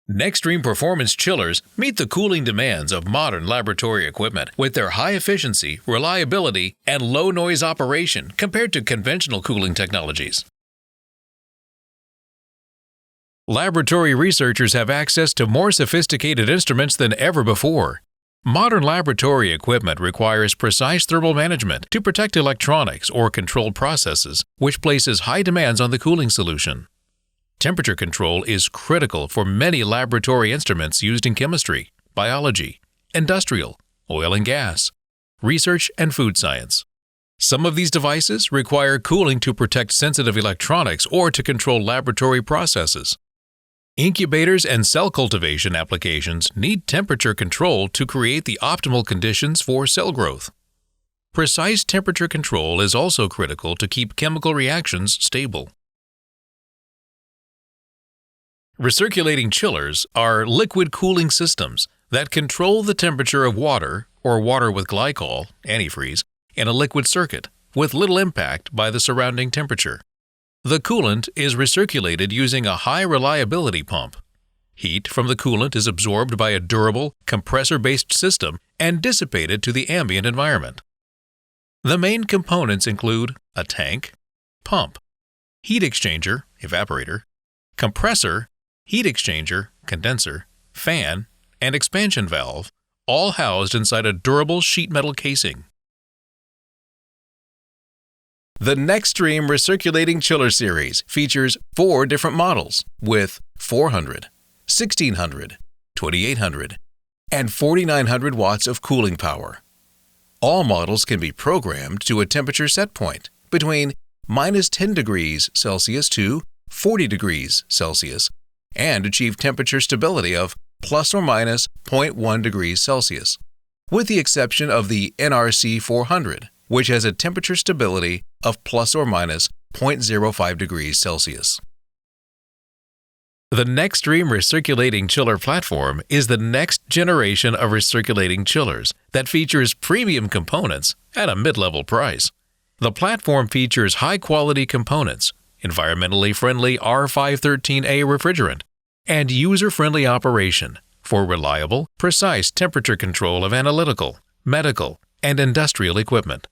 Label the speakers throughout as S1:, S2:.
S1: Nextreme Performance chillers meet the cooling demands of modern laboratory equipment with their high efficiency, reliability, and low noise operation compared to conventional cooling technologies. Laboratory researchers have access to more sophisticated instruments than ever before. Modern laboratory equipment requires precise thermal management to protect electronics or controlled processes, which places high demands on the cooling solution. Temperature control is critical for many laboratory instruments used in chemistry, biology, industrial, oil and gas, research, and food science. Some of these devices require cooling to protect sensitive electronics or to control laboratory processes. Incubators and cell cultivation applications need temperature control to create the optimal conditions for cell growth. Precise temperature control is also critical to keep chemical reactions stable. Recirculating chillers are liquid cooling systems that control the temperature of water or water with glycol, antifreeze, in a liquid circuit with little impact by the surrounding temperature. The coolant is recirculated using a high reliability pump. Heat from the coolant is absorbed by a durable, compressor-based system and dissipated to the ambient environment. The main components include a tank, pump, heat exchanger, evaporator, compressor, heat exchanger, condenser, fan, and expansion valve, all housed inside a durable sheet metal casing. The Nextreme Recirculating Chiller Series features 4 different models with 400, 1600, 2800, and 4900 watts of cooling power. All models can be programmed to a temperature set point between -10 degrees Celsius to 40 degrees Celsius and achieve temperature stability of plus or minus 0.1 degrees Celsius, with the exception of the NRC 400, which has a temperature stability of plus or minus 0.05 degrees Celsius. The Nextreme Recirculating Chiller platform is the next generation of recirculating chillers that features premium components at a mid-level price. The platform features high-quality components, environmentally friendly R513A refrigerant, and user-friendly operation for reliable, precise temperature control of analytical, medical, and industrial equipment.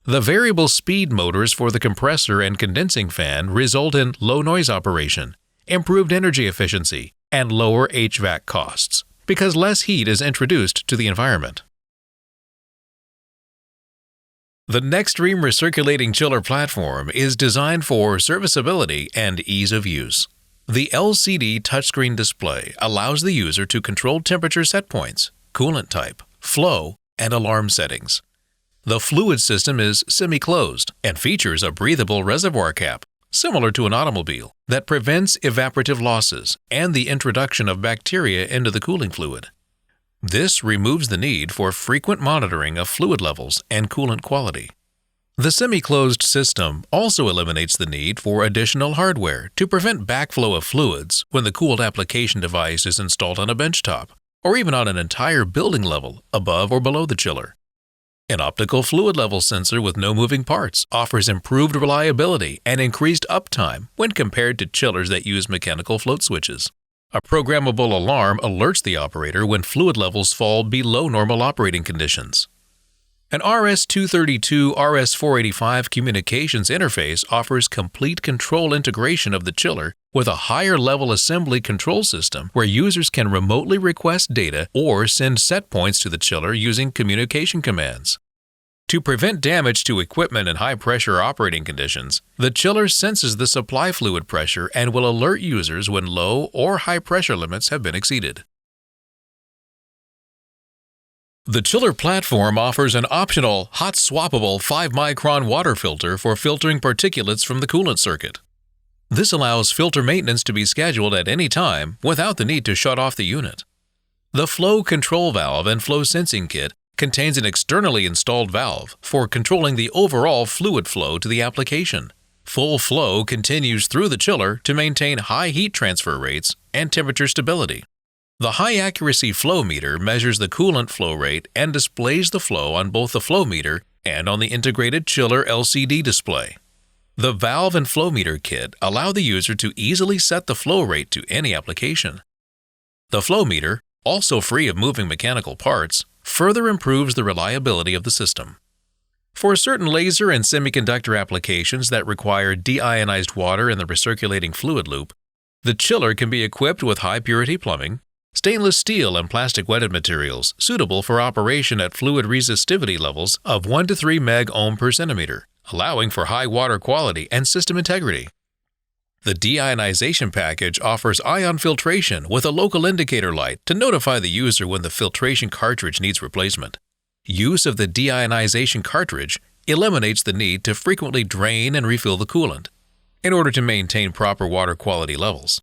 S1: The variable speed motors for the compressor and condensing fan result in low noise operation, improved energy efficiency, and lower HVAC costs because less heat is introduced to the environment. The Nextreme Recirculating Chiller platform is designed for serviceability and ease of use. The LCD touchscreen display allows the user to control temperature set points, coolant type, flow, and alarm settings. The fluid system is semi-closed and features a breathable reservoir cap, similar to an automobile, that prevents evaporative losses and the introduction of bacteria into the cooling fluid. This removes the need for frequent monitoring of fluid levels and coolant quality. The semi-closed system also eliminates the need for additional hardware to prevent backflow of fluids when the cooled application device is installed on a benchtop or even on an entire building level above or below the chiller. An optical fluid level sensor with no moving parts offers improved reliability and increased uptime when compared to chillers that use mechanical float switches. A programmable alarm alerts the operator when fluid levels fall below normal operating conditions. An RS-232/RS-485 communications interface offers complete control integration of the chiller with a higher-level assembly control system where users can remotely request data or send set points to the chiller using communication commands. To prevent damage to equipment in high-pressure operating conditions, the chiller senses the supply fluid pressure and will alert users when low or high pressure limits have been exceeded. The chiller platform offers an optional hot-swappable 5-micron water filter for filtering particulates from the coolant circuit. This allows filter maintenance to be scheduled at any time without the need to shut off the unit. The flow control valve and flow sensing kit contains an externally installed valve for controlling the overall fluid flow to the application. Full flow continues through the chiller to maintain high heat transfer rates and temperature stability. The high-accuracy flow meter measures the coolant flow rate and displays the flow on both the flow meter and on the integrated chiller LCD display. The valve and flow meter kit allow the user to easily set the flow rate to any application. The flow meter, also free of moving mechanical parts, further improves the reliability of the system. For certain laser and semiconductor applications that require deionized water in the recirculating fluid loop, the chiller can be equipped with high-purity plumbing, stainless steel and plastic wetted materials suitable for operation at fluid resistivity levels of 1 to 3 meg-ohm per centimeter, allowing for high water quality and system integrity. The deionization package offers ion filtration with a local indicator light to notify the user when the filtration cartridge needs replacement. Use of the deionization cartridge eliminates the need to frequently drain and refill the coolant in order to maintain proper water quality levels.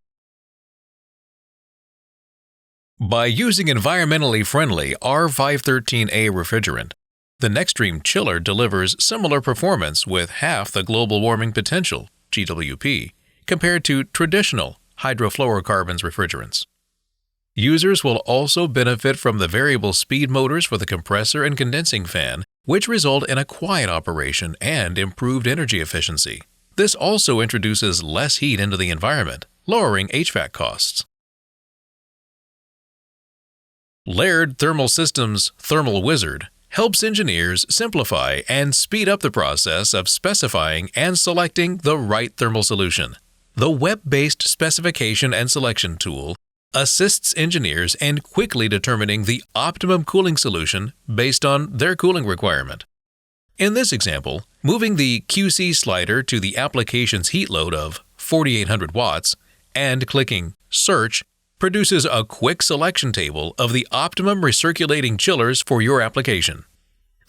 S1: By using environmentally friendly R513A refrigerant, the Nextreme chiller delivers similar performance with half the global warming potential, GWP, compared to traditional hydrofluorocarbons refrigerants. Users will also benefit from the variable speed motors for the compressor and condensing fan, which result in a quiet operation and improved energy efficiency. This also introduces less heat into the environment, lowering HVAC costs. Laird Thermal Systems Thermal Wizard helps engineers simplify and speed up the process of specifying and selecting the right thermal solution. The web-based specification and selection tool assists engineers in quickly determining the optimum cooling solution based on their cooling requirement. In this example, moving the QC slider to the application's heat load of 4,800 watts and clicking Search produces a quick selection table of the optimum recirculating chillers for your application.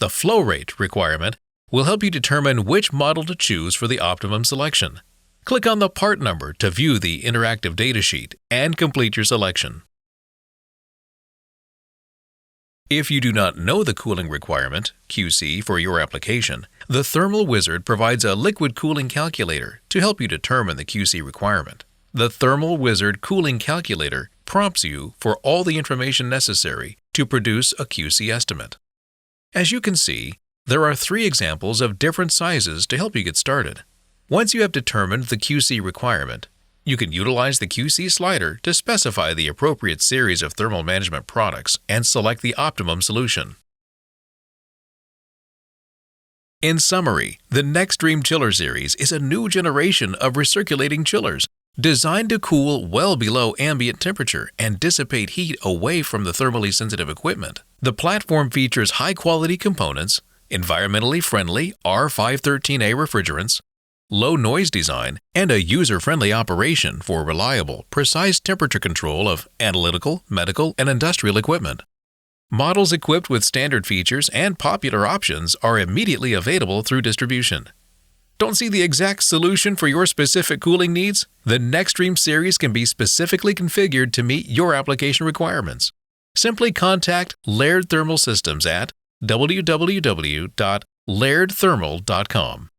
S1: The flow rate requirement will help you determine which model to choose for the optimum selection. Click on the part number to view the interactive datasheet and complete your selection. If you do not know the cooling requirement, QC, for your application, the Thermal Wizard provides a liquid cooling calculator to help you determine the QC requirement. The Thermal Wizard Cooling Calculator prompts you for all the information necessary to produce a QC estimate. As you can see, there are 3 examples of different sizes to help you get started. Once you have determined the QC requirement, you can utilize the QC slider to specify the appropriate series of thermal management products and select the optimum solution. In summary, the Nextreme Chiller Series is a new generation of recirculating chillers designed to cool well below ambient temperature and dissipate heat away from the thermally sensitive equipment. The platform features high-quality components, environmentally friendly R513A refrigerants, low noise design, and a user-friendly operation for reliable, precise temperature control of analytical, medical, and industrial equipment. Models equipped with standard features and popular options are immediately available through distribution. Don't see the exact solution for your specific cooling needs? The Nextreme series can be specifically configured to meet your application requirements. Simply contact Laird Thermal Systems at www.lairdthermal.com.